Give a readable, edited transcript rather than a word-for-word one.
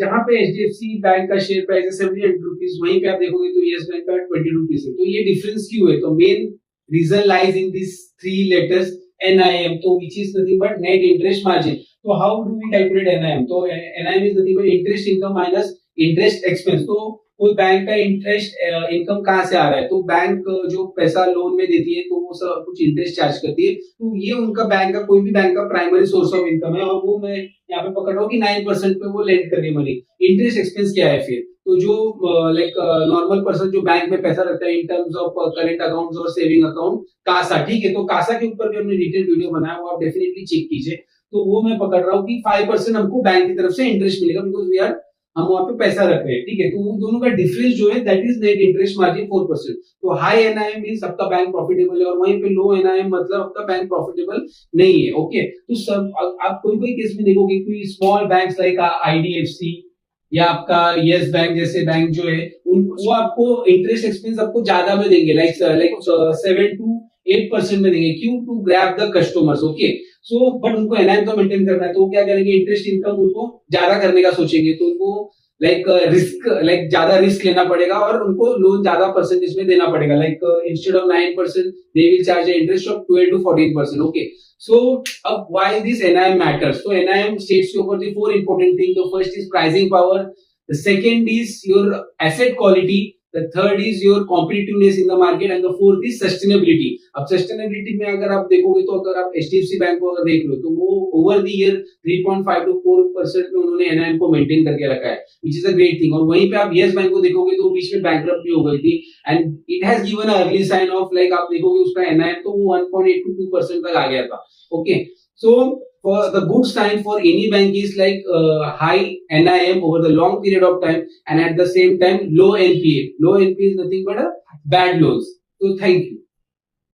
जहाँ पे HDFC bank का शेयर प्राइस है 78 रुपीज, वहीं पे आप देखोगे तो यस बैंक का 20 रुपीज है। तो ये डिफरेंस क्यों है? तो main reason lies in this 3 letters NIM, तो which is nothing but net interest margin. तो how do we calculate NIM? तो NIM is nothing but interest income minus interest expense. तो कोई बैंक का इंटरेस्ट इनकम कहाँ से आ रहा है? तो बैंक जो पैसा लोन में देती है तो वो सब कुछ इंटरेस्ट चार्ज करती है, तो ये उनका बैंक का, कोई भी बैंक का प्राइमरी सोर्स ऑफ इनकम है, और वो मैं यहाँ पे पकड़ रहा हूँ कि 9% पे वो लेंड कर रही है मनी। इंटरेस्ट एक्सपेंस क्या है फिर? तो जो लाइक नॉर्मल पर्सन जो बैंक में पैसा रखता है in terms of current accounts और सेविंग अकाउंट, कासा, ठीक है, तो कासा के ऊपर भी हमने डिटेल वीडियो बनाया, वो आप डेफिनेटली चेक कीजिए। तो वो मैं पकड़ रहा हूँ कि 5% हमको बैंक की तरफ से इंटरेस्ट मिलेगा, बिकॉज वी आर, हम वहां पे पैसा रख रहे हैं, ठीक है। तो वो दोनों का डिफरेंस जो है that is net interest margin 4%। तो हाई एनआईएम मींस आपका बैंक प्रॉफिटेबल है, और वहीं पे लो एनआईएम मतलब आपका बैंक प्रॉफिटेबल नहीं है। ओके, तो सब आप कोई कोई केस में देखोगे कोई स्मॉल बैंक्स लाइक आईडीएफसी या आपका यस बैंक जैसे बैंक जो है, वो आपको इंटरेस्ट एक्सपेंस आपको ज्यादा में देंगे, लाइक 7 to 8% में देंगे। क्यों? To grab the customers. Okay, so but उनको एनआईएम तो मेंटेन करना है, तो वो क्या करेंगे, इंटरेस्ट इनकम उनको ज्यादा करने का सोचेंगे, तो उनको लाइक ज्यादा रिस्क लेना पड़ेगा और उनको लोन ज्यादा परसेंटेज में देना पड़ेगा, like instead of 9% they will charge interest of 12 to 14%। Okay, so why this NIM matters? So NIM states over the 4 important things. The first is pricing power, the second is your asset quality, the third is your competitiveness in the market, and the fourth is sustainability. अब sustainability में अगर आप देखोगे, तो अगर आप HDFC bank को अगर देख लो, तो वो ओवर द ईयर 3.5 to 4% में उन्होंने NIM को मेंटेन करके रखा है, which is a great thing। और वहीं पे आप यस बैंक को देखोगे तो बीच में बैंकरप्ट भी हो गई थी, and it has given a early sign off, like आप देखोगे उसका NIM तो वो 1.8 to 2% तक आ गया था। Okay, so for the good sign for any bank is like high NIM over the long period of time, and at the same time low NPA. Low NPA is nothing but a bad loans. So thank you.